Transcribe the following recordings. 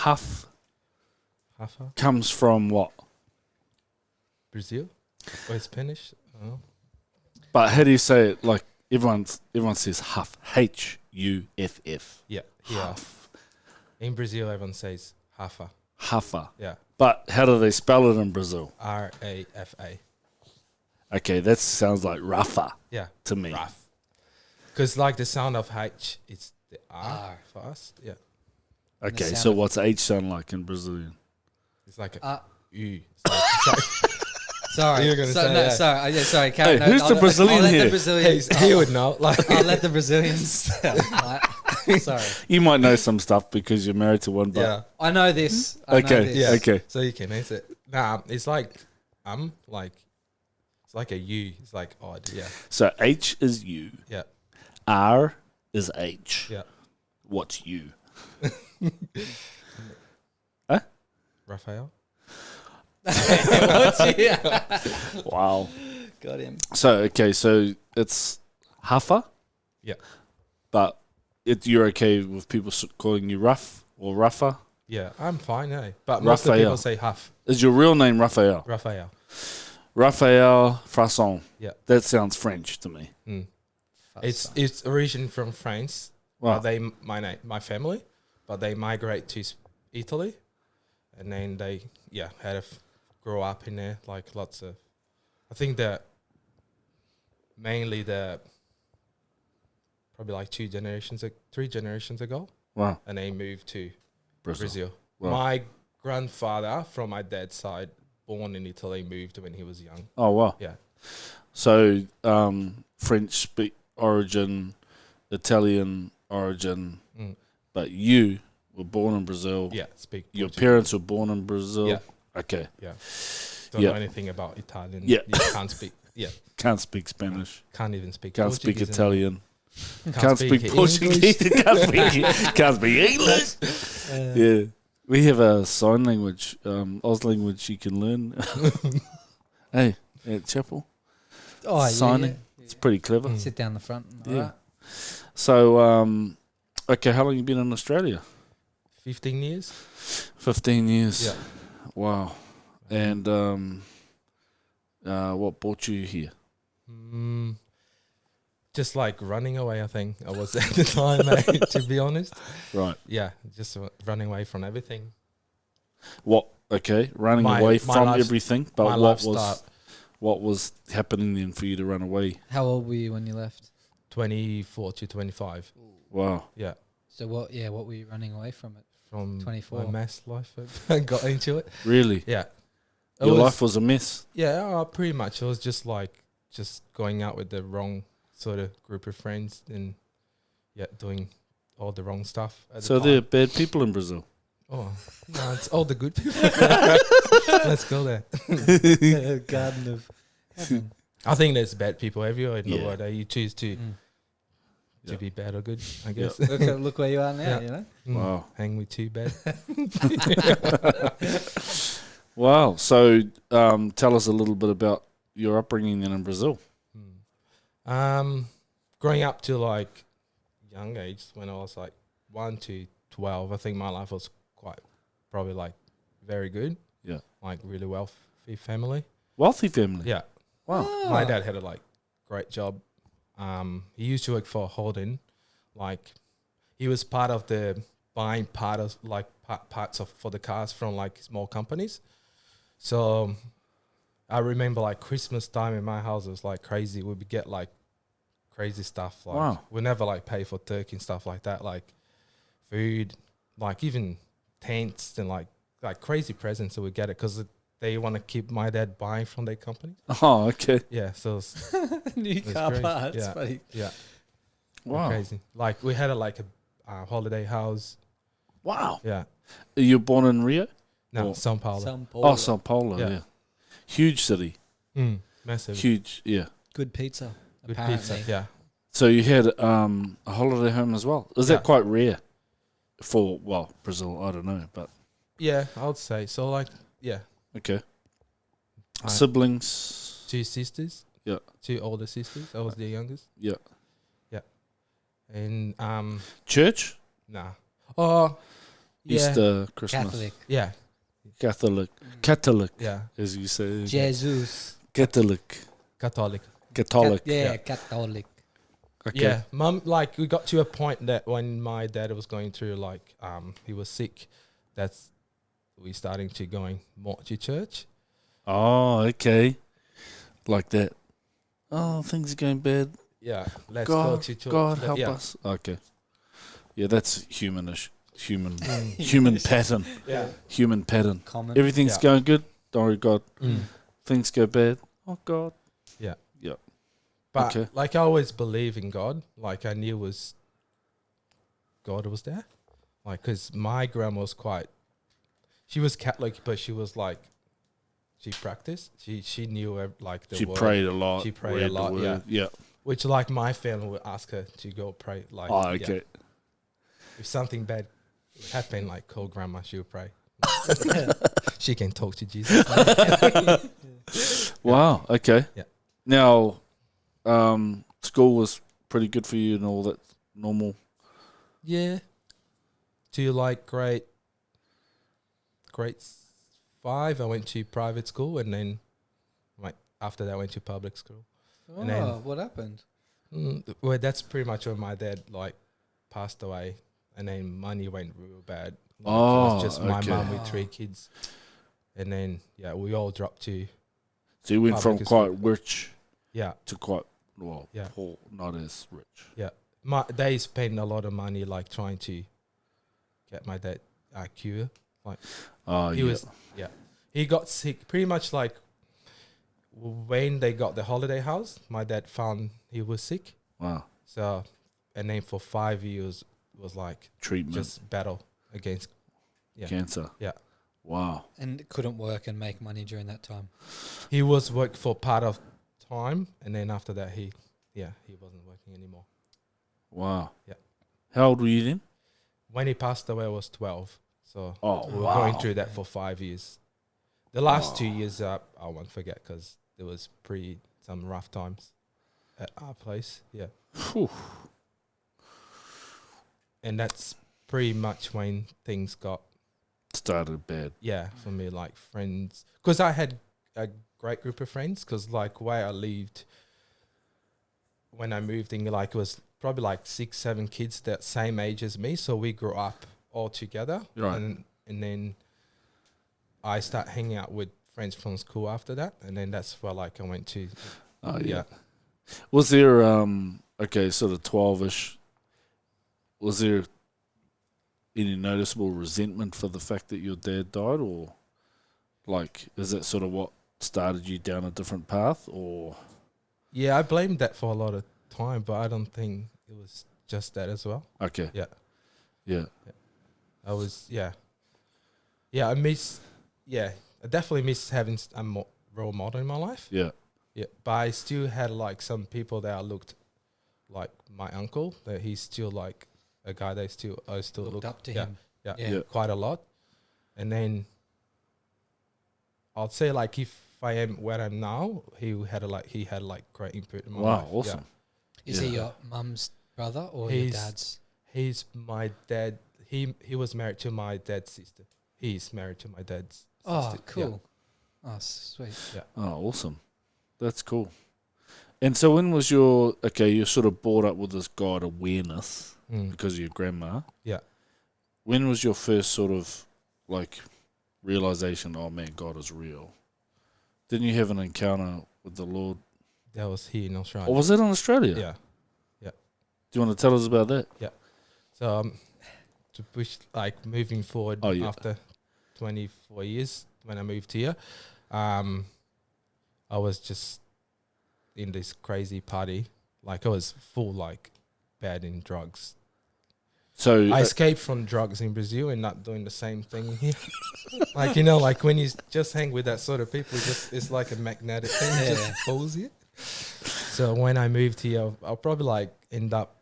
Huff Huffa, comes from what? Brazil, or Spanish. I don't know. But how do you say it? Like everyone says Huff. Huff. Yeah. Huff. In Brazil, everyone says Huffa. Huffa. Yeah. But how do they spell it in Brazil? Rafa. Okay, that sounds like rougher Yeah. to me. Rough. Because like the sound of H, it's the R for us. Yeah. Okay, sound so of- what's H sound like in Brazilian? It's like a U. Sorry. You were gonna say, yeah. Sorry. Yeah, sorry. Hey, Karen, who's the Brazilian I'll let here? the Brazilians. He would know. Like, I'll let the Brazilians. Sorry. You might know some stuff because you're married to one, but yeah. I know this. I know Okay, this. Yeah. okay. So you can answer it. Nah, it's like it's like a U. It's like odd. Yeah. So H is U, Yeah. R is H. Yeah. What's U? Raphael. Yeah. Wow. Got him. So it's Huffa. Yeah. But you're okay with people calling you Ruff or Ruffa? Yeah, I'm fine, hey. But most of the Raphael. people say Huff. Is your real name Raphael? Raphael. Raphael Frasson. Yeah. That sounds French to me. Mm. It's origin from France. Wow. My family, but they migrate to Italy, and then they had to grow up in there. Like lots of, I think that mainly probably like 3 generations ago, Wow. and they moved to Brazil. Wow. My grandfather from my dad's side, born in Italy, moved when he was young. Oh, wow. Yeah. So French origin, Italian origin, but you were born in Brazil. Yeah, speak. Your Portuguese. parents were born in Brazil. Yeah. Okay. Yeah. Don't Yeah. know anything about Italian. Yeah. You can't speak. Yeah. Can't speak Spanish. Can't even speak. Can't speak Portuguese Italian. and Can't speak Portuguese. Can't speak English. Yeah. We have a sign language, Oz language you can learn. Hey, at Chapel. Oh, Signing. yeah. It's pretty clever. Sit down the front. Yeah. All right. So, okay, how long you been in Australia? 15 years. 15 years. Yeah. Wow. And what brought you here? Just like running away, I think I was at the time, mate, to be honest. Right. Yeah, just running away from everything. What? Okay, running My- away my from life- everything. But my what was happening then for you to run away? How old were you when you left? 24 to 25. Wow. Yeah. So what? Yeah, what were you running away from it? From 24. my mess life, I got into it. Really? Yeah. Your life was a mess. Yeah, pretty much. It was just going out with the wrong sort of group of friends and doing all the wrong stuff. So there are bad people in Brazil. Oh, no, it's all the good people. Let's go there. Garden of Heaven. I think there's bad people everywhere in the Yeah. world. You choose to Yeah. be bad or good, I guess. Look where you are now. Yeah. You know. Wow. Hang with 2 bad. Wow. So tell us a little bit about your upbringing then in Brazil. Growing up to like young age, when I was like 1 to 12, I think my life was probably like very good. Yeah. Like really wealthy family. Wealthy family. Yeah. Wow. My dad had a great job. He used to work for Holden. Like he was part of the buying parts for the cars from like small companies. So I remember like Christmas time in my house, it was like crazy. We'd get like crazy stuff. Like Wow. we never like pay for turkey and stuff like that. Like food, like even tents and like crazy presents that we get it because they want to keep my dad buying from their company. Oh, okay. Yeah, so it's New car great. parts. Yeah. Funny. Wow. crazy. Like we had a holiday house. Wow. Yeah, You were born in Rio? no, Oh. São Paulo. São Paulo. Oh, Sao Paulo, Yeah. yeah. Huge city. Massive. Huge, yeah. Good pizza. Good apparently. pizza. Yeah. So you had a holiday home as well. Is Yeah. that quite rare for, Brazil? I don't know, but Yeah, I would say so. Like, yeah, okay. I- Siblings. 2 sisters. Yeah. 2 older sisters. I was the youngest. Yeah. And Church? nah. Oh, Yeah. Easter, Christmas. Catholic. Yeah, Catholic, yeah, as you say. Jesus. Catholic. Catholic. Catholic. Yeah, Catholic. Okay. Yeah, mum. Like we got to a point that when my dad was going through, like, he was sick. That's we starting to going more to church. Oh, okay. Like that. Oh, things are going bad. Yeah, let's go God, to church. God help yeah. us. Okay. Yeah, that's humanish. Human Mm. human pattern. Yeah. Human pattern. Common. Everything's Yeah. going good. Don't worry, God. Mm. Things go bad. Oh, God. Yeah. Yeah. But Okay. like I always believe in God. Like I knew God was there. Like because my grandma was she was Catholic, but she was like, she practiced. She knew like the She word, prayed a lot. She prayed a read the lot, word. Yeah. which like my family would ask her to go pray. Like, Oh, yeah, okay. if something bad happened, like call grandma, she would pray. She can talk to Jesus. Wow. Okay. Yeah. Now, school was pretty good for you and all that normal. Yeah. To like grade 5, I went to private school, and then like after that, I went to public school. Oh, And then- what happened? Well, that's pretty much when my dad like passed away, and then money went real bad. Like, it Oh, was just my okay. mum with 3 kids, and then we all dropped to So you went from Public quite rich yeah. to quite, well, Yeah. poor, not as rich. They spent a lot of money like trying to get my dad cured. Oh, He was he got sick pretty much like when they got the holiday house. My dad found he was sick, Wow. so and then for 5 years was like Treatment, just battle against yeah. cancer. Yeah. Wow. And couldn't work and make money during that time. He was work for part of time, and then after that he wasn't working anymore. Wow. Yeah. How old were you then? When he passed away, I was 12. So Oh, we were wow. going through that for 5 years. The last 2 years, I won't forget because there was some rough times at our place. Yeah, Phew. and that's pretty much when things got Started bad. for me, like friends, because I had a great group of friends. Because like where I lived when I moved in, like it was probably like 6-7 kids that same age as me, so we grew up all together. Right. And then I start hanging out with friends from school after that, and then that's where like I went to. Oh, yeah. Yeah. Was there, sort of 12-ish, was there any noticeable resentment for the fact that your dad died, or like, is that sort of what started you down a different path, or? Yeah, I blamed that for a lot of time, but I don't think it was just that as well. Okay. Yeah. Yeah. I was, I definitely miss having a role model in my life. Yeah. Yeah, but I still had like some people that I looked like my uncle, that he's still like a guy that I still Looked look up to yeah, him. Yeah, Yeah. quite a lot. And then I'd say like if I am where I'm now, he had great input in my life. Wow. Awesome. Is Yeah. he your mum's brother or your He's- dad's? He's my dad. He was married to my dad's sister. He's married to my dad's Oh, sister. cool. Oh, sweet. Oh, awesome. That's cool. And so when was you're sort of brought up with this God awareness Yeah. Mm. because of your grandma. Yeah. When was your first sort of like realization, oh man, God is real? Didn't you have an encounter with the Lord? That was here in Australia. Or was that in Australia? Yeah. Do you want to tell us about that? So to push like moving forward Oh, yeah. after 24 years when I moved here, I was just in this crazy party. Like I was full like bad in drugs. So I escaped from drugs in Brazil and not doing the same thing here. Like, you know, like when you just hang with that sort of people, it's like a magnetic thing. It Yeah. just pulls you. So when I moved here, I'll probably like end up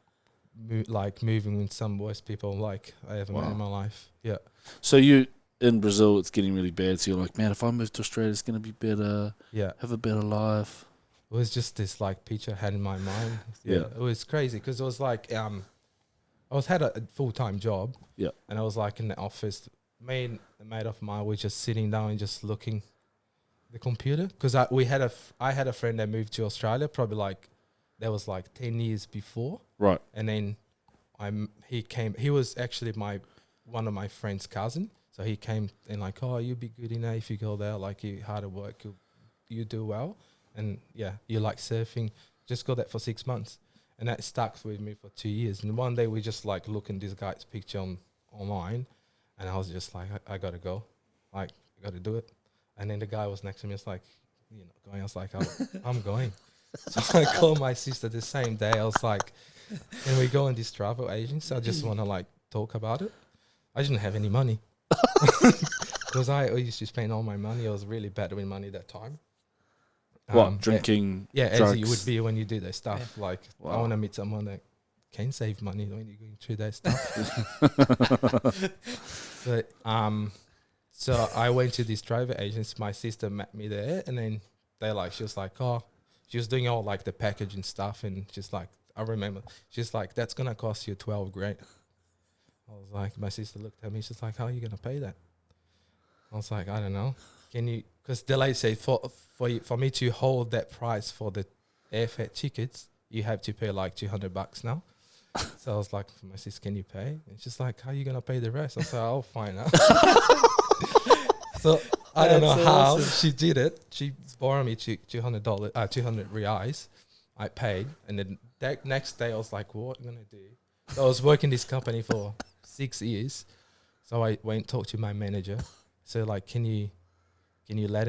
moving with some worst people like I ever met in my life. Yeah. So you in Brazil, it's getting really bad. So you're like, man, if I move to Australia, it's going to be better. Yeah. Have a better life. It was just this like picture I had in my mind. Yeah. It was crazy because it was like, I had a full-time job. Yeah. And I was like in the office. Me and a mate of mine were just sitting down and just looking the computer, because I had a friend that moved to Australia probably like that was like 10 years before, Right. and then he was actually one of my friend's cousin, so he came and like, oh, you'd be good in there if you go there, like you hard at work, you do well, and yeah, you like surfing, just go there for 6 months. And that stuck with me for 2 years. And one day we just like looking this guy's picture online, and I was just like, I gotta go, like I gotta do it. And then the guy was next to me. It's like, going. I was like, I'm going. So I called my sister the same day. I was like, can we go on this travel agency? I just want to like talk about it. I didn't have any money because I used to spend all my money. I was really bad with money that time. What, drinking? Yeah, drugs? as you would be when you do that stuff. Yeah. Like, Wow. I want to meet someone that can save money when you're going through that stuff. But so I went to this travel agency. My sister met me there, and then she was like, oh, she was doing all like the packaging stuff, and she's like, I remember, she's like, that's gonna cost you 12 grand. I was like, my sister looked at me, she's like, how are you gonna pay that? I was like, I don't know. Can you? Because the lady said for me to hold that price for the airfare tickets, you have to pay like $200 now. So I was like, for my sister, can you pay? And she's like, how are you gonna pay the rest? I was like, I'll find out. So I don't know That's how awesome. she did it. She borrowed me $200, 200 reais. I paid, and then that next day I was like, what am I gonna do? So I was working this company for 6 years. So I went and talked to my manager. So like, can you let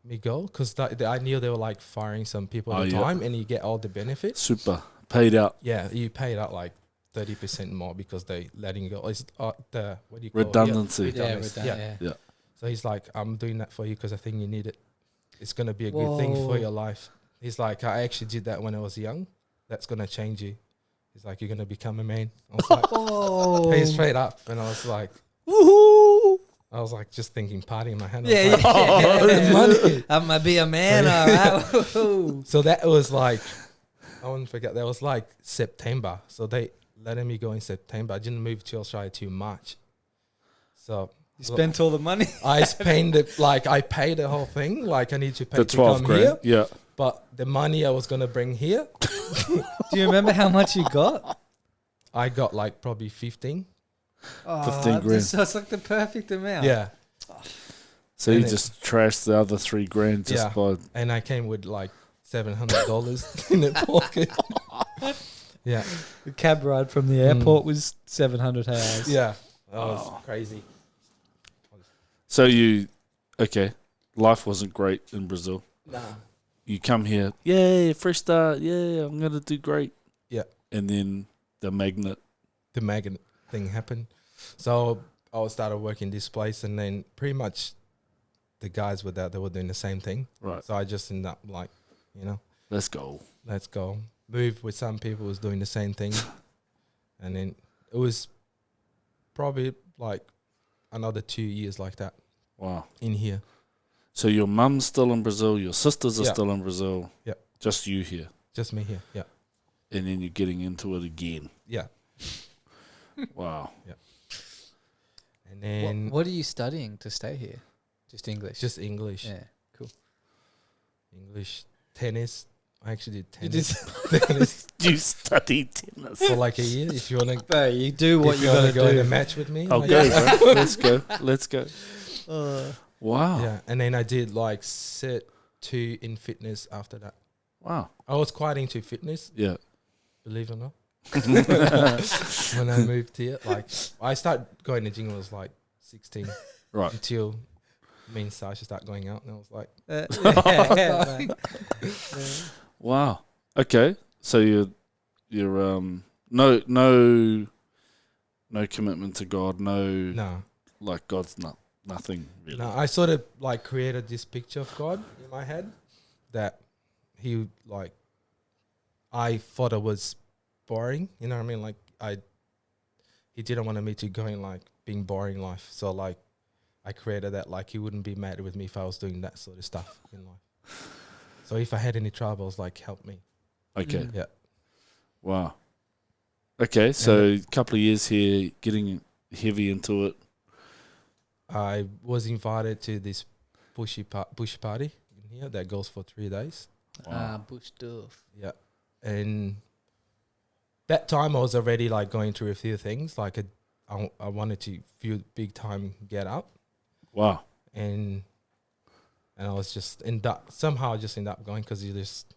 me go? Because I knew they were like firing some people at the time, and you get all the benefits. Super. Paid out. Yeah, you paid out like 30% more because they letting you go. It's the what do you call Redundancy. it? Yeah, Redundancy. yeah. So he's like, I'm doing that for you because I think you need it. It's gonna be a good thing for Whoa. your life. He's like, I actually did that when I was young. That's gonna change you. He's like, you're gonna become a man. I was like, Oh. hey, straight up, and I was like, Woohoo! I was like just thinking, party in my hand. Yeah, I was like, yeah. money. I'm gonna be a man, all right. Woo. So that was like, I won't forget, that was like September. So they letting me go in September. I didn't move to Australia till March. So You spent all the money. I spent it, like I paid the whole thing. Like I need to pay The to 12 come grand. here. Yeah. But the money I was going to bring here, Do you remember how much you got? I got like probably 15. 15 grand. So it's like the perfect amount. Yeah. So you And it- just trashed the other 3 grand just Yeah. by. And I came with like $700 in the pocket. Yeah. The cab ride from the airport was 700 hours. Yeah. That was Oh. crazy. So okay, life wasn't great in Brazil. Nah. You come here, yay, fresh start, yeah, I'm going to do great. Yeah. And then the magnet. The magnet thing happened. So I started working this place, and then pretty much the guys were there, they were doing the same thing. Right. So I just ended up like, Let's go. let's go. Moved with some people who was doing the same thing. And then it was probably like another 2 years like that Wow. in here. So your mum's still in Brazil, your sisters are Yeah. still in Brazil. Yeah. Just you here. Just me here. Yeah. And then you're getting into it again. Yeah. Wow. And then What are you studying to stay here? Just English. just English. yeah. Cool. English. Tennis. I actually did You tennis. did, tennis You study tennis. for like a year. If you want to bro, you do what if you you want gotta to go in a do. match with me. I'll like- go, bro. Let's go. Let's go. Wow. Yeah. And then I did like set 2 in fitness after that. Wow. I was quite into fitness, Yeah. believe it or not. When I moved here, like I started going to gym when I was like 16 Right. until me and Sasha started going out, and I was like, Yeah, man. Wow. Okay. So you're no commitment to God. No, no. like God's nothing really. No, I sort of like created this picture of God in my head that he like, I thought it was boring. You know what I mean? Like he didn't want me to go in like being boring life. So like I created that like he wouldn't be mad with me if I was doing that sort of stuff in life. So if I had any troubles, like help me. Okay. Mm. Yeah. Wow. Okay, so a couple of years here, getting heavy into it. I was invited to this bush party in here that goes for 3 days. Wow. Bush stuff. Yeah, and that time I was already like going through a few things. Like I wanted to feel big time get up, Wow. and I was just somehow I just ended up going because you just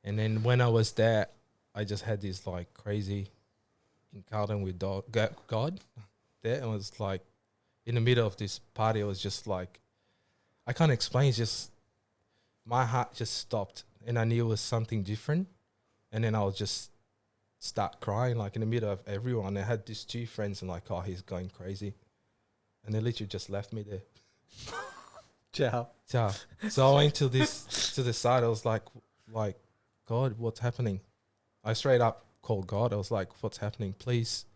And then when I was there, I just had this like crazy encounter with God. There, and it was like in the middle of this party, it was just like I can't explain. It's just my heart just stopped, and I knew it was something different. And then I was just start crying like in the middle of everyone. I had these 2 friends, and like, oh, he's going crazy, and they literally just left me there. Ciao. Ciao. So I went to the side. I was like, God, what's happening? I straight up called God. I was like, what's happening? Please.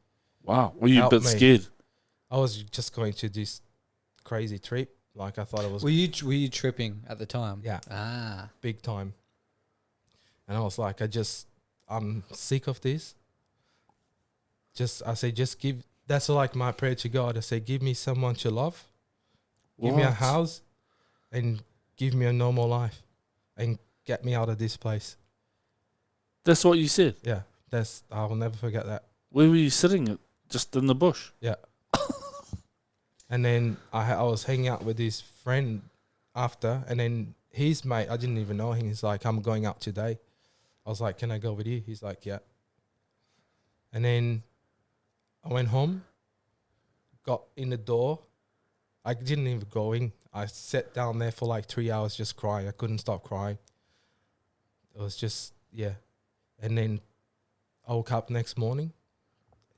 Wow. Were you a Help bit me. scared? I was just going to this crazy trip. Like I thought it was Were you tripping at the time? Yeah. Ah. Big time. And I was like, I'm sick of this. I say, that's like my prayer to God. I say, give me someone to love. Give me a What? house and give me a normal life and get me out of this place. That's what you said. Yeah. I will never forget that. Where were you sitting? Just in the bush? Yeah. And then I was hanging out with his friend after, and then his mate, I didn't even know him. He's like, I'm going out today. I was like, can I go with you? He's like, yeah. And then I went home, got in the door. I didn't even go in. I sat down there for like 3 hours just crying. I couldn't stop crying. It was just, yeah. And then I woke up next morning.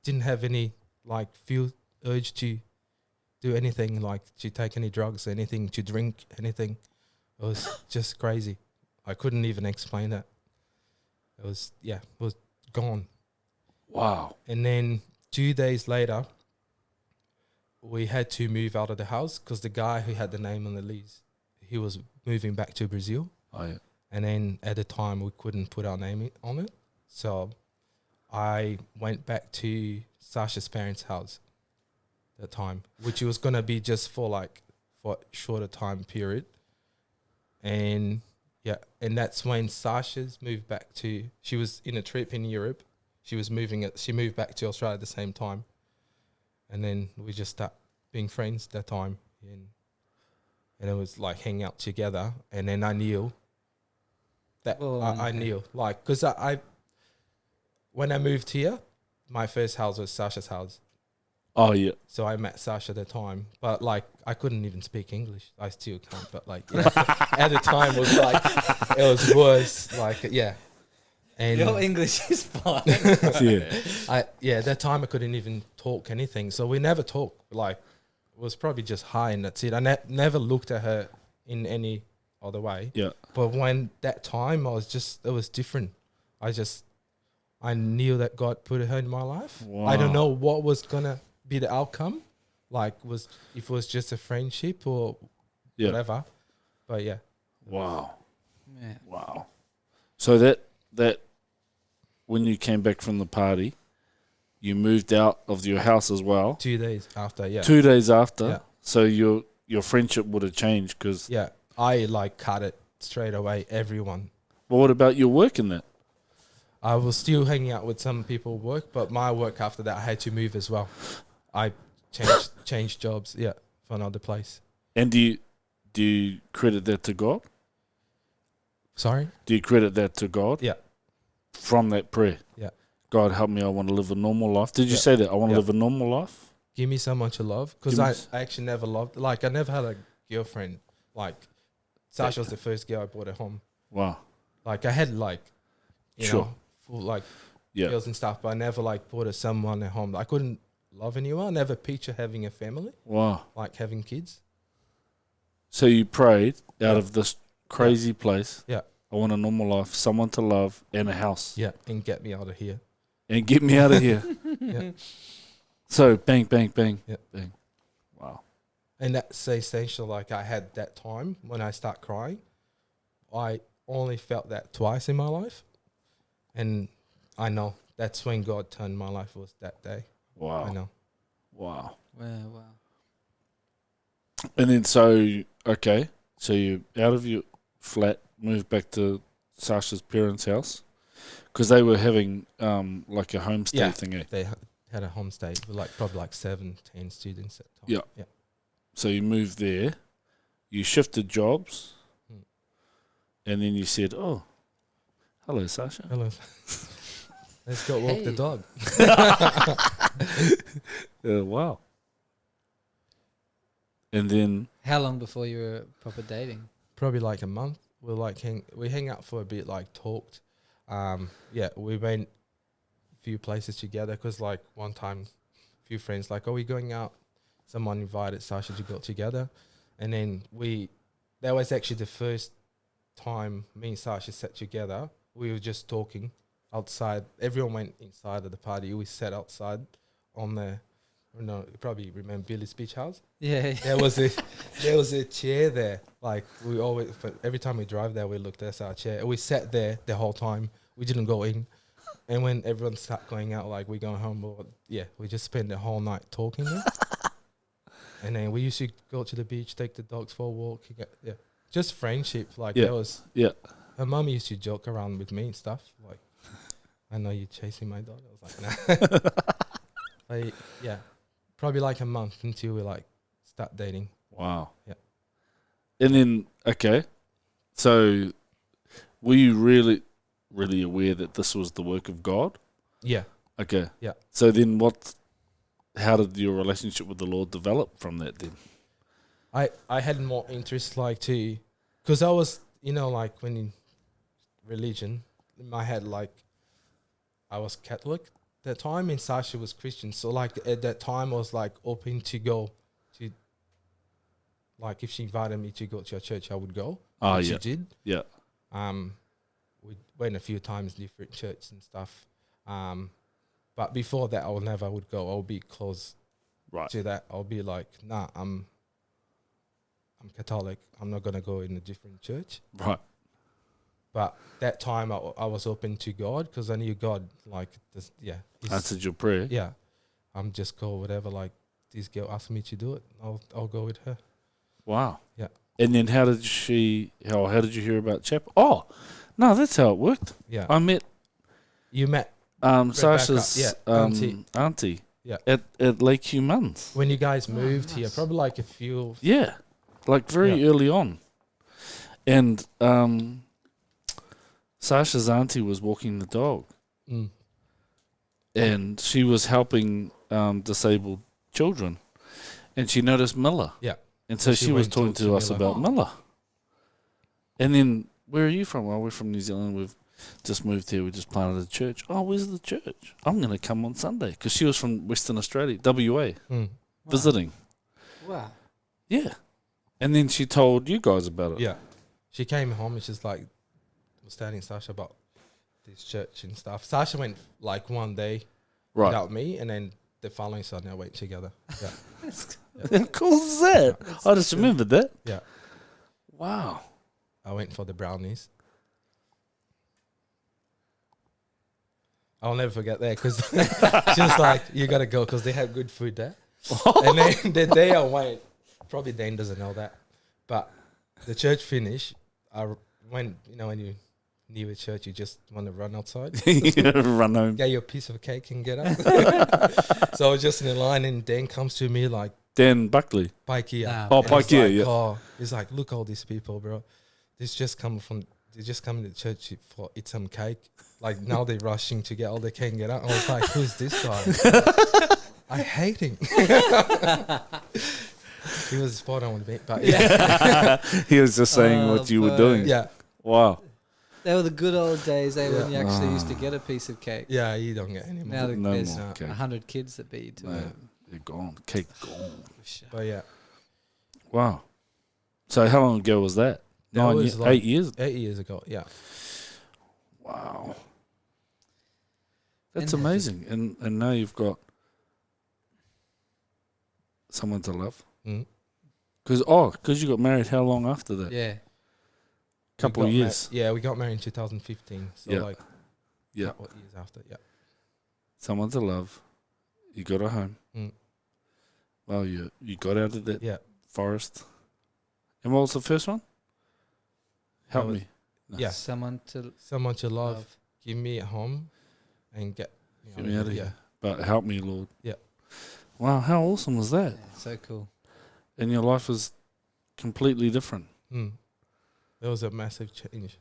Didn't have any like urge to do anything, like to take any drugs, anything, to drink anything. It was just crazy. I couldn't even explain that. It was gone. Wow. And then 2 days later, we had to move out of the house because the guy who had the name on the lease, he was moving back to Brazil. Oh, yeah. And then at the time, we couldn't put our name on it. So I went back to Sasha's parents' house that time, which was going to be just for a shorter time period. And yeah, and that's when Sasha's moved back she was in a trip in Europe. She moved back to Australia at the same time. And then we just start being friends that time. And it was like hanging out together. And then I knew that I knew, like, because when I moved here, my first house was Sasha's house. Oh, yeah. So I met Sasha at the time, but like I couldn't even speak English. I still can't, but like at the time it was like it was worse. Like and Your English is fine. Yeah. that time I couldn't even talk anything. So we never talked. Like it was probably just hi and that's it. I never looked at her in any other way. Yeah. But when that time it was different. I knew that God put her in my life. Wow. I don't know what was gonna be the outcome, like if it was just a friendship or whatever, but yeah. Wow. Yeah. Wow. So that when you came back from the party, you moved out of your house as well. 2 days after, yeah. 2 days after. Yeah. So your friendship would have changed because. Yeah, I like cut it straight away. Everyone. Well, what about your work in that? I was still hanging out with some people at work, but my work after that I had to move as well. I changed jobs, for another place. And do you credit that to God? Sorry? Do you credit that to God? Yeah. From that prayer? Yeah. God, help me, I want to live a normal life. Did you say that? I want to live a normal life? Give me someone to love. Because I actually never loved, like I never had a girlfriend. Like Sasha was the first girl I brought at home. Wow. Like I had like, you know, full like girls and stuff, but I never like brought someone at home. I couldn't love anyone. I never picture having a family. Wow. Like having kids. So you prayed out of this crazy place. Yeah. I want a normal life, someone to love, and a house. Yeah, and get me out of here. And get me out of here. Yeah. So bang, bang, bang, bang. Wow. And that's essential. Like I had that time when I start crying. I only felt that twice in my life. And I know that's when God turned my life, was that day. Wow. I know. Wow. Wow. And then so you're out of your flat, moved back to Sasha's parents' house because they were having like a homestay thingy. They had a homestay with like probably like 17 students at the time. Yeah. Yeah. So you moved there, you shifted jobs, and then you said, "Oh, hello, Sasha." Hello. Let's go walk the dog. Wow. And then How long before you were proper dating? Probably like a month. We hang out for a bit, like talked. We went a few places together because like one time, a few friends like, "Oh, we going out?" Someone invited Sasha to go together, and then that was actually the first time me and Sasha sat together. We were just talking outside. Everyone went inside of the party. We sat outside on the. You probably remember Billy's Beach House. Yeah. There was a chair there. Like we always, every time we drive there, we looked at our chair. And we sat there the whole time. We didn't go in. And when everyone started going out, like we going home, we just spent the whole night talking there. And then we used to go to the beach, take the dogs for a walk. Just friendship. Like that was. Yeah. Her mum used to joke around with me and stuff. Like, I know you're chasing my dog. I was like, nah. Probably like a month until we like start dating. Wow. Yeah. And then so were you really, really aware that this was the work of God? Yeah. Okay. Yeah. So then how did your relationship with the Lord develop from that then? I had more interest because I was, like when in religion, in my head, like I was Catholic at that time and Sasha was Christian. So like at that time I was like open to go to, like if she invited me to go to a church, I would go. Oh, which yeah. she did. Yeah. We went a few times, different churches and stuff. But before that, I would go. I'll be close to that. I'll be like, nah, I'm Catholic. I'm not gonna go in a different church. Right. But that time, I was open to God because I knew God, like, this, Answered your prayer. Yeah, I'm just go whatever. Like this girl asked me to do it. I'll go with her. Wow. Yeah. And then how did you hear about Chapel? Oh, no, that's how it worked. Yeah. I met You met Sasha's auntie Yeah. at Lake Humans. when you guys moved nice. here, probably like a few. Yeah. Like very early on. And Sasha's auntie was walking the dog. Mm. And she was helping disabled children. And she noticed Miller. Yeah. And so She she was went talking to to us Miller. about Miller. And then, where are you from? Well, we're from New Zealand. We've just moved here. We just planted a church. Oh, where's the church? I'm going to come on Sunday. Because she was from Western Australia, WA, visiting. Wow. Yeah. And then she told you guys about it. Yeah. She came home and she's like, was telling Sasha about this church and stuff. Sasha went like one day Right. without me, and then the following Sunday I went together. Yeah. How cool is that? I just remembered that. Yeah. Wow. I went for the brownies. I'll never forget that because she was like, you got to go because they have good food there. And then the day I went, probably Dane doesn't know that, but the church finished. I went, when you near a church, you just want to run outside. Run home. Get your piece of cake and get up. So I was just in the line and Dan comes to me like, Dan Buckley. Pikey. Oh, And he's Pikey, like, yeah. Oh, he's like, look, all these people, bro. They just come to church for eat some cake. Like now they're rushing to get all they can get out. I was like, who's this guy? I hate him. He was spot on with me, but He was just saying what you were doing. yeah, Wow. They were the good old days, when you actually used to get a piece of cake. yeah. You don't get any more. Now No there's more cake. 100 kids that beat you to No, it. they're gone. Cake gone. But yeah, Wow. So how long ago was that? That was like 8 years? 8 years ago. Yeah, Wow. That's And- amazing. And now you've got someone to love. mm. Because you got married how long after that? Yeah. Couple of years. We got married in 2015. So Yeah. like, Yeah. couple of years after. Yeah. someone to love. You got a home. Mm. Well, you got out of that Yeah. forest. And what was the first one? Help That was- me. No. Yeah. Someone to Someone to love. love. Give me a home and get Get me out of here. But help me, Lord. Yeah. Wow, how awesome was that? Yeah, so cool. And your life is completely different. There was a massive change.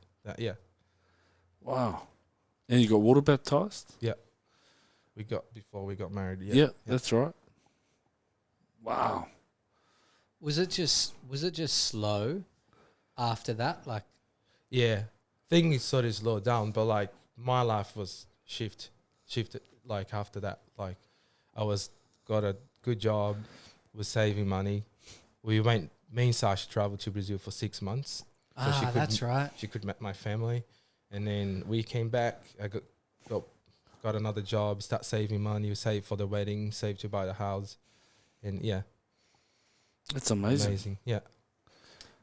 Wow. And you got water baptized? We got before we got married. Yeah, that's right. Wow. Was it just slow after that? Like, Yeah. Things sort of slowed down, but like my life was shifted like after that. Like I got a good job, was saving money. Me and Sasha traveled to Brazil for 6 months. So she could that's right. She could meet my family, and then we came back. I got another job, start saving money, save for the wedding, save to buy the house, and That's amazing. Yeah.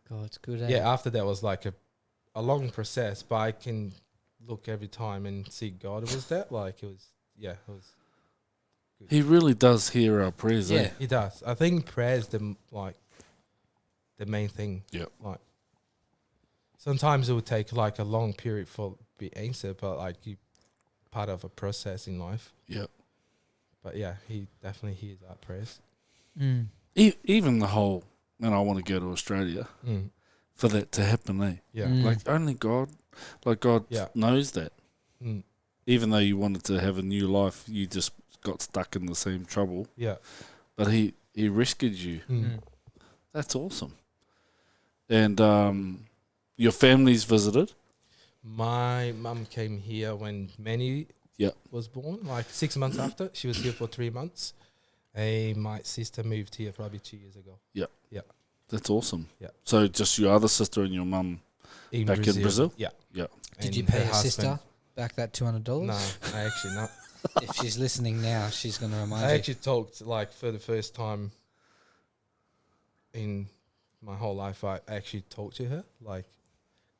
God, it's good. Yeah, after that was like a long process, but I can look every time and see God was that. Like it was good. He really does hear our prayers, Yeah. eh? He does. I think prayer is the main thing. Yeah. Like sometimes it would take like a long period for be answered, but like you part of a process in life. Yeah. But yeah, he definitely hears our prayers. Mm. Even the whole, man, I want to go to Australia, for that to happen, eh? Yeah. Mm. Like only God, Yeah. knows that. Mm. Even though you wanted to have a new life, you just got stuck in the same trouble. Yeah. But he rescued you. Mm. That's awesome. And your family's visited? My mum came here when Manny Yeah. was born, like 6 months after. She was here for 3 months. And my sister moved here probably 2 years ago. That's awesome. Yeah. So just your other sister and your mum back in Brazil? Yeah. Yeah. Did And you pay her your husband- sister back that $200? No, I actually not. If she's listening now, she's going to remind I you. actually talked like for the first time in my whole life. I actually talked to her, like,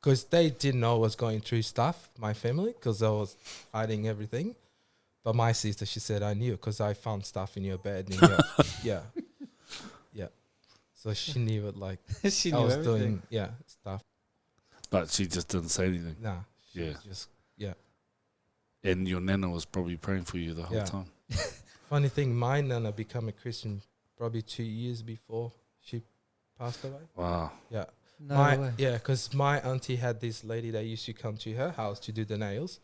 because they didn't know I was going through stuff. My family, because I was hiding everything. But my sister, she said I knew because I found stuff in your bed. And yeah. So she knew it. Like She I knew was everything. doing stuff. But she just didn't say anything. Nah. She Yeah. was just And your nana was probably praying for you the whole Yeah. time. funny thing. My nana became a Christian probably 2 years before she passed away. Wow. Yeah. No way. Yeah, because my auntie had this lady that used to come to her house to do the nails,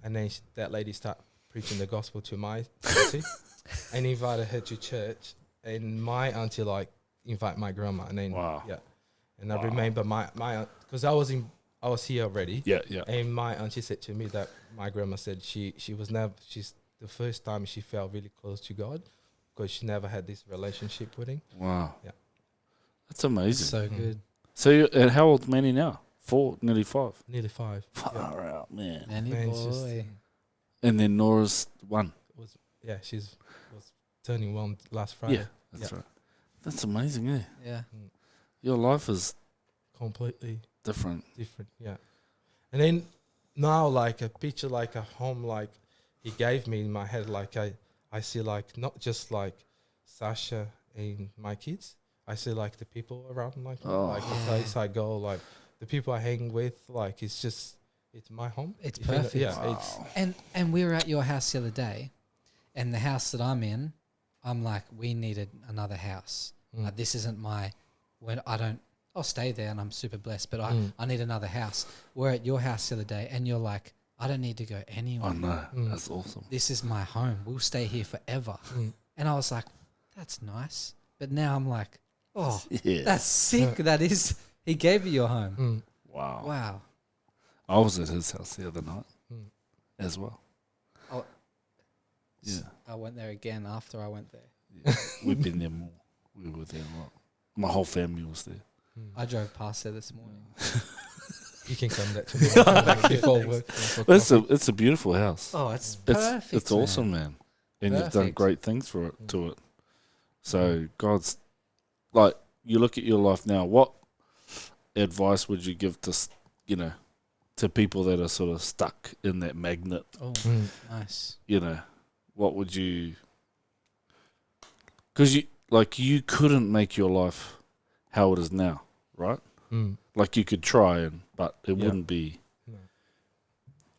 and then that lady started preaching the gospel to my auntie and invited her to church. And my auntie invite my grandma, and then Wow. and I Wow. remember my because I was here already, Yeah. and my auntie said to me that my grandma said she's the first time she felt really close to God because she never had this relationship with him. Wow. Yeah. That's amazing. So Mm. good. So and how old's Manny now? 4, nearly 5. Nearly 5. Far out, man. Manny Man, it's just- boy. And then Nora's 1. Yeah, was turning 1 last Friday. Yeah, that's right. That's amazing, eh? Yeah. Your life is Completely different. different, yeah. And then now, like a picture, like a home, like he gave me in my head, like I see like not just like Sasha and my kids, I see like the people around, like like the Yeah. place I go, like the people I hang with, like it's my home. It's You feel it? perfect. Yeah, it's And we were at your house the other day, and the house that I'm in, I'm like, we needed another house. Like, this isn't I'll stay there and I'm super blessed, but I need another house. We're at your house the other day, and you're like, I don't need to go anywhere. I know. Mm. That's awesome. This is my home. We'll stay here forever. And I was like, that's nice. But now I'm like, oh, Yeah. that's sick. That is, he gave you your home. Wow. Wow. I was at his house the other night as well. Oh. Yeah. I went there again after I went there. Yeah. We've been there more. We were there a lot. My whole family was there. I drove past there this morning. You can come back to me before work. But it's a beautiful house. Oh, it's It's perfect. it's awesome, man. And you've done Perfect. great things to it. So God's like, you look at your life now. What advice would you give to to people that are sort of stuck in that magnet? Oh, nice. what would you? Because you couldn't make your life how it is now, right? Like you could try, but it wouldn't be. No.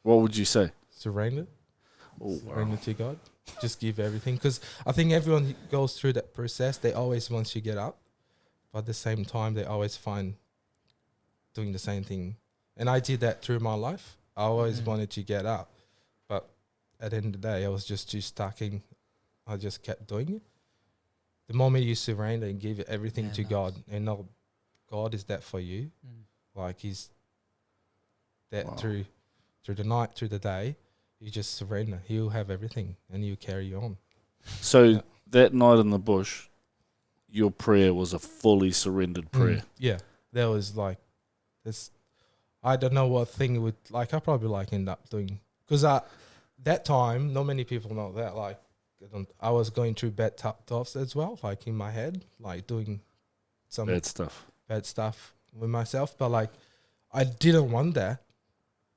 What would you say? Surrender. Oh, Surrender to God. Just give everything. Because I think everyone goes through that process. They always want you to get up. But at the same time, they always find doing the same thing. And I did that through my life. I always wanted to get up. But at the end of the day, I was just too stuck in. I just kept doing it. The moment you surrender and give everything to God, and know God is that for you, like He's that through the night, through the day, you just surrender. He'll have everything, and you carry on. So that night in the bush, your prayer was a fully surrendered prayer. Yeah, that was like this. I don't know what thing it would like. I probably like end up doing because that time, not many people know that. Like, I was going through bad thoughts as well, like in my head, like doing some Bad stuff with myself. But like, I didn't want that.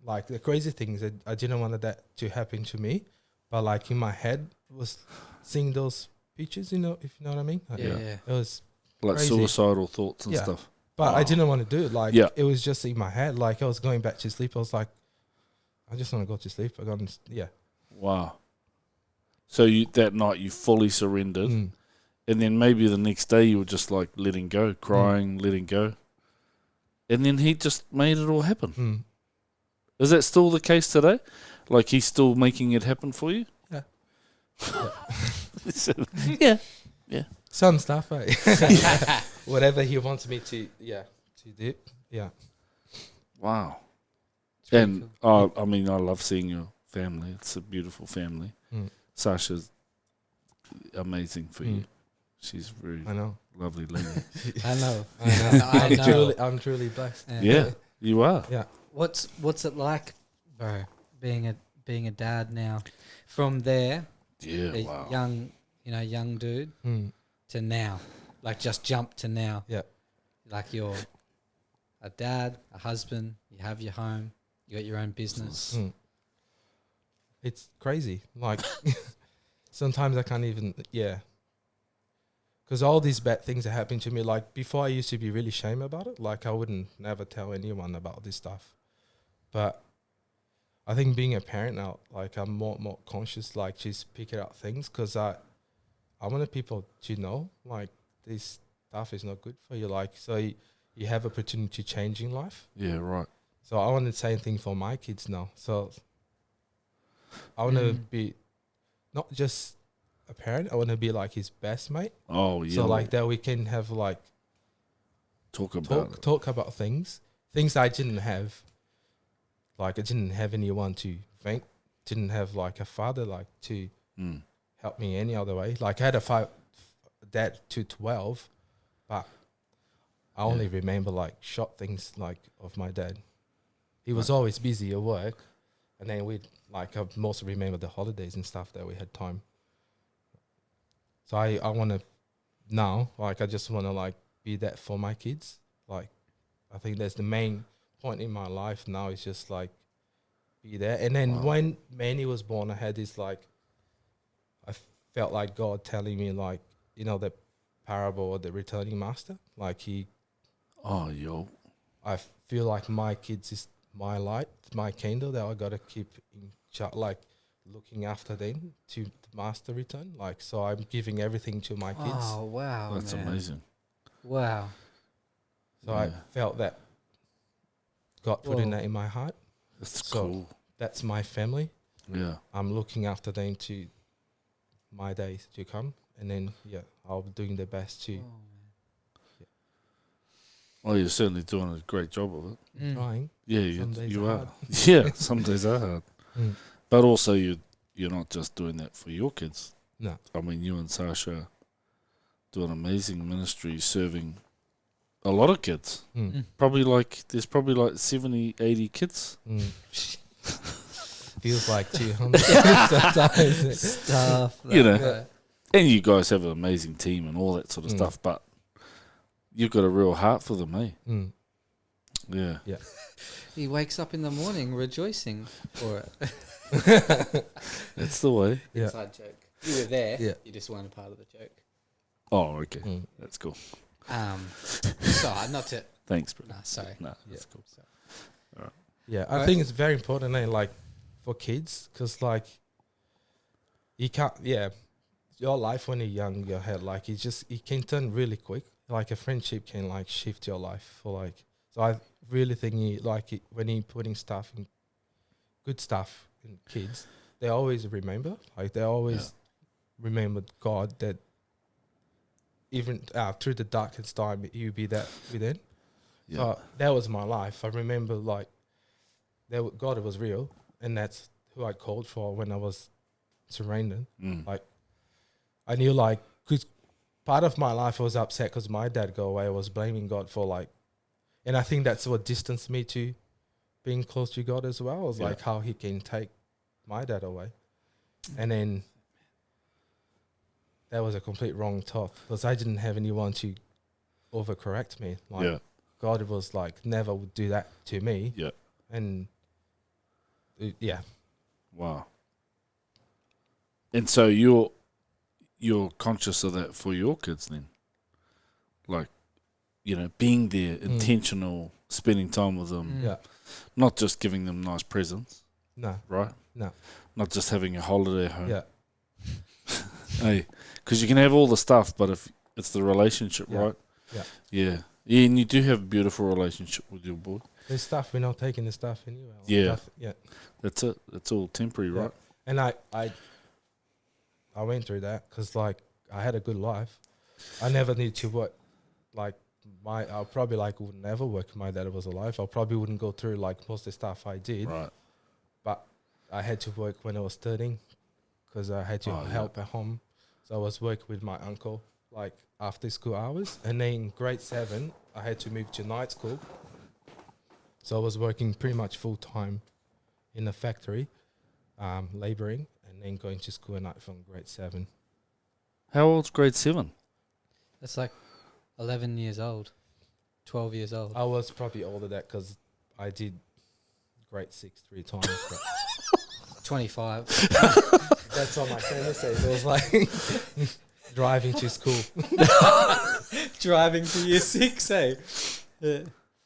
Like the crazy thing is that I didn't want that to happen to me. But like in my head, was seeing those pictures. You know, if you know what I mean. Like, Yeah. It was like crazy. suicidal thoughts and stuff. But I didn't want to do it. Like it was just in my head. Like I was going back to sleep. I was like, I just want to go to sleep. Wow. So that night you fully surrendered, and then maybe the next day you were just like letting go, crying, letting go, and then He just made it all happen. Is that still the case today? Like He's still making it happen for you? Yeah. Yeah. Some stuff, eh? Whatever He wants me to do. Yeah. Wow. And cool. I mean, I love seeing your family. It's a beautiful family. Sasha's amazing for you. She's very lovely lady. I know. I'm truly blessed. Yeah, you are. Yeah. What's it like, bro? Being a dad now, from there, young dude, to now, like just jump to now. Yeah. Like you're a dad, a husband. You have your home. You got your own business. It's crazy. Like sometimes I can't even. Because all these bad things are happening to me. Like before, I used to be really ashamed about it. Like I wouldn't never tell anyone about this stuff. But I think being a parent now, like I'm more conscious. Like just picking out things because I wanted people to know like this stuff is not good for you. Like so you have opportunity to change in life. Yeah, right. So I want the same thing for my kids now. So I want to be not just a parent. I want to be like his best mate. Oh yeah. So like that we can have like talk about things I didn't have. Like I didn't have anyone to thank. Didn't have like a father like to help me any other way. Like I had a dad to 12, but I only remember like short things like of my dad. He was always busy at work, and then I mostly remember the holidays and stuff that we had time. So I want to now, like I just want to like be that for my kids. Like I think that's the main point in my life now is just like be there. And then when Manny was born, I had this like, I felt like God telling me like, you know, the parable of the returning master. Like I feel like my kids is my light, my candle that I got to keep in charge, like looking after them to the master return. Like, so I'm giving everything to my kids. Oh, wow. That's amazing. Wow. So I felt that God putting that in my heart. That's cool. That's my family. Yeah. I'm looking after them to my days to come. And then, I'll be doing the best to. Well, you're certainly doing a great job of it. Trying. Yeah, you are. Yeah, some days are hard. But also you're not just doing that for your kids. No. I mean, you and Sasha do an amazing ministry serving a lot of kids. There's probably like 70, 80 kids. Feels like 200 sometimes. Stuff. You know. And you guys have an amazing team and all that sort of stuff, but you've got a real heart for them, eh? Yeah. He wakes up in the morning rejoicing for it. That's the way. Yeah. Inside joke. You were there. Yeah. You just weren't a part of the joke. Oh, okay. Mm. That's cool. Sorry, not to. Thanks, bro. No, sorry. No, that's cool. Yeah, I think it's very important, like, for kids, because, like, you can't, your life when you're young, your head, like, it can turn really quick. Like, a friendship can, like, shift your life for, like, so I really think when you're putting stuff in, good stuff in kids, they always remember, like, they always remember God, that even through the darkest time, you'll be that within. Yeah. So that was my life. I remember, like, God was real, and that's who I called for when I was surrendered. Like, I knew, like, because part of my life I was upset because my dad go away. I was blaming God for, like, and I think that's what distanced me to being close to God as well. Was like how He can take my dad away, and then that was a complete wrong thought because I didn't have anyone to overcorrect me. Like, God was like, never would do that to me. Yeah. And Wow. And so you're conscious of that for your kids then? Like, being there, intentional, spending time with them. Yeah. Not just giving them nice presents. No. Right? No. Not just having a holiday home. Yeah. Hey, because you can have all the stuff, but if it's the relationship, right? Yeah. Yeah. Yeah, and you do have a beautiful relationship with your boy. There's stuff, we're not taking the stuff anywhere. Yeah. That's it. That's all temporary, right? And I went through that because, like, I had a good life. I never need to work. Like, I probably, like, would never work if my dad was alive. I probably wouldn't go through, like, most of the stuff I did. Right. But I had to work when I was 13 because I had to help at home. So I was working with my uncle, like, after school hours. And then in grade 7, I had to move to night school. So I was working pretty much full time in the factory, labouring, and then going to school at night from grade 7. How old's grade 7? That's like 11 years old, 12 years old. I was probably older than that because I did grade 6 3 times. But 25. that's what my family says. It was like driving to school. Driving to year 6, eh? Yeah.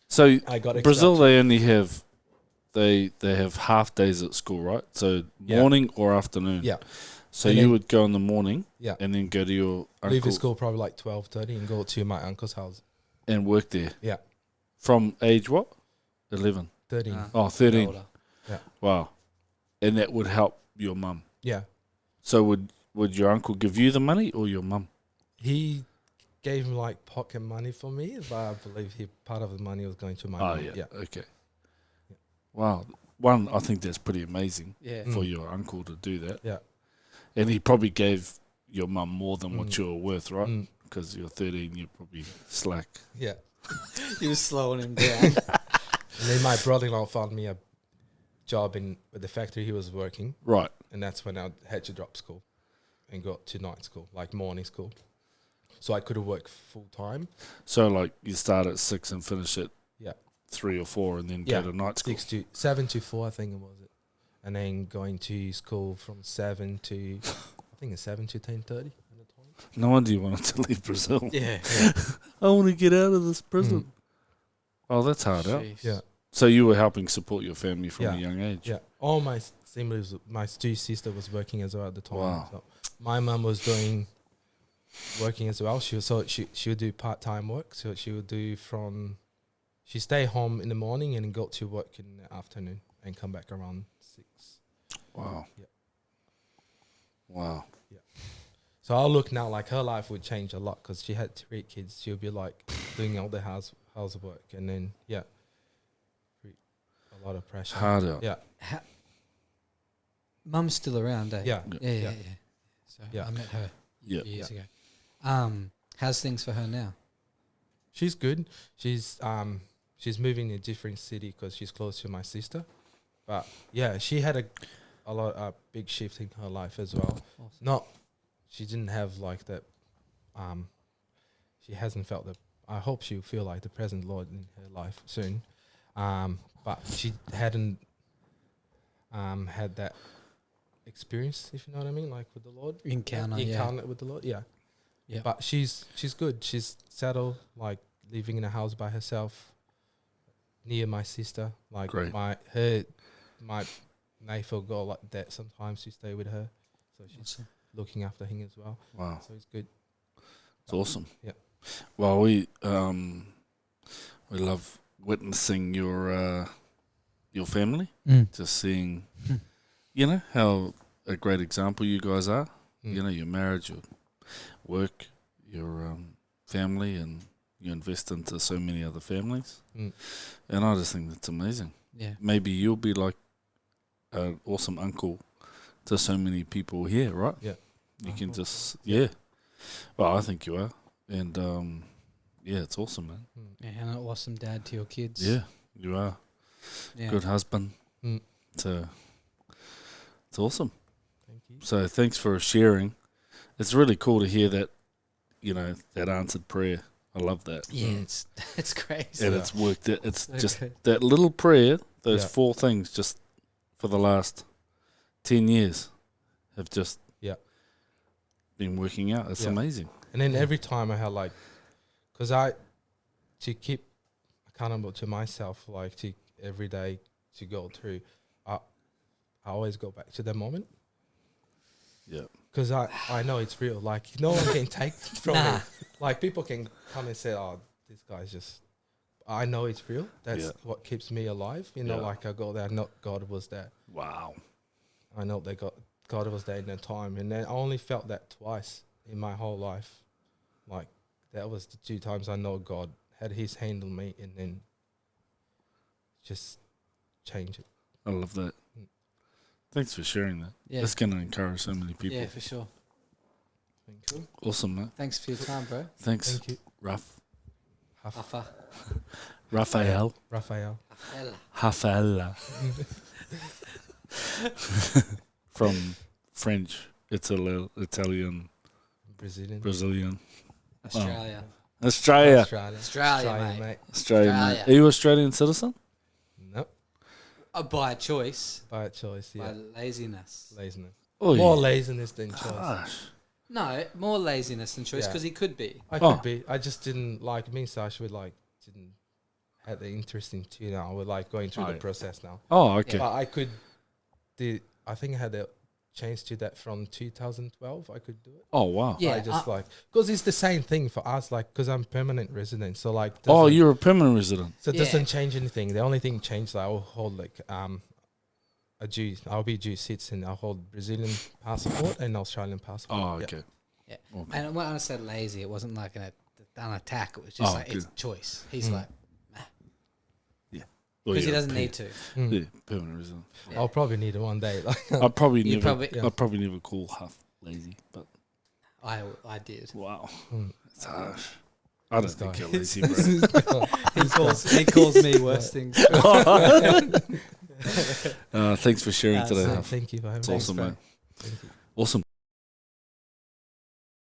So I got Brazil, they only have they have half days at school, right? So morning or afternoon. Yeah. So and you then, would go in the morning, yeah, and then go to your uncle, leave the school probably like 12:30 and go to my uncle's house and work there. Yeah. From age what? 11. 13. 13. Older. Yeah. Wow. And that would help your mum. Yeah. So would your uncle give you the money or your mum? He gave him like pocket money for me, but I believe part of the money was going to my mum. Yeah. Yeah. Okay. Yeah. Wow. One, I think that's pretty amazing for Mm. your uncle to do that. Yeah. And he probably gave your mum more than what you were worth, right? Mm. Because you're 13, you're probably slack. Yeah. He was slowing him down. And then my brother-in-law found me a job with the factory he was working. Right. And that's when I had to drop school and go to night school, like morning school. So I could have worked full time. So like you start at 6 and finish at 3 or 4 and then Yeah. go to night school. 7 to 4, I think it was. And then going to school from 7 to, I think it's 7 to 10:30. No wonder you wanted to leave Brazil. Yeah. I want to get out of this prison. Oh, that's hard out. Jeez. Yeah. So you were helping support your family from a young age. Yeah. All my siblings, my two sister was working as well at the time. Wow. So my mum was working as well. She would do part-time work. So she would do she stay home in the morning and go to work in the afternoon and come back around 6. Wow. Yeah. Wow. Yeah. So I'll look now like her life would change a lot because she had 3 kids. She'll be like doing all the housework and then a lot of pressure. Hard out. Yeah. Mum's still around, eh? Yeah. Yeah. So Yeah. I met her years Yeah. ago. How's things for her now? She's good. She's moving to a different city because she's close to my sister. But yeah, she had a big shift in her life as well. Awesome. She didn't have like that. She hasn't felt that. I hope she'll feel like the present Lord in her life soon. But she hadn't had that experience, if you know what I mean, like with the Lord. Encounter with the Lord, yeah. Yeah. But she's good. She's settled, like living in a house by herself, near my sister. Like Great. my Nathan go like that sometimes to stay with her, so she's looking after him as well. Wow. So it's good. It's awesome. Yeah. Well, we love witnessing your family, just seeing, you know, how a great example you guys are. You know, your marriage, your work, your family, and you invest into so many other families. And I just think that's amazing. Yeah. Maybe you'll be like an awesome uncle to so many people here, right? Yeah. You can just, yeah. Well, I think you are. And, yeah, it's awesome, man. Yeah, and an awesome dad to your kids. Yeah, you are. Yeah. Good husband. So, it's awesome. Thank you. So, thanks for sharing. It's really cool to hear that, you know, that answered prayer. I love that. Yeah, it's crazy. And it's worked. It's So just good. that little prayer, those Yeah. 4 things just for the last 10 years have just been working out. It's amazing. And then every time I had like, because to keep accountable to myself, like to every day to go through, I always go back to that moment. Yeah. Because I know it's real. Like no one can take it from me. Like people can come and say, "Oh, this guy's just." I know it's real. That's what keeps me alive. You know, like I go there. Not God was there. Wow. I know that God was there in that time, and then I only felt that twice in my whole life. Like that was the 2 times I know God had His hand on me, and then just change it. I love that. Thanks for sharing that. Yeah. That's going to encourage so many people. Yeah, for sure. Thank you. Awesome, mate. Thanks for your time, bro. Thanks, Thank you. Huff. Huffa. Raphael. Raphael. Rafaela. From French, Italian, Brazilian. Australia. Australia. Australia, mate. Australia, mate. Australia. Are you Australian citizen? Nope. By choice. By choice, yeah. By laziness. Laziness. Oh, More laziness than choice. Gosh. No, more laziness than choice Yeah. because he could be. I could be. I just didn't like me, Sash would like didn't have the interest in tune now. We're like going through the process now. Oh, okay. But I could I think I had a chance to that from 2012. I could do it. Oh, wow. Yeah, I just like because it's the same thing for us. Like because I'm permanent resident, so like Oh, doesn't- you're a permanent resident. so it Yeah. doesn't change anything. The only thing changed that I'll hold like a Jew. I'll be Jew citizen. I'll hold Brazilian passport and Australian passport. Oh, Yeah. okay. Yeah. Okay. And when I said lazy, it wasn't like an attack. It was just like it's good. choice. He's like, Well, because he you're a doesn't need to. Yeah, permanent resident. Yeah. I'll probably need it one day. Like I'd probably You never. probably- I'd probably never call Huff lazy, but I did. wow, Mm. it's harsh. I don't This think guy. you're lazy, bro. He calls me worse things. Thanks for sharing today, so Huff. thank you for having It's me. awesome, bro. man. Thank you. Awesome.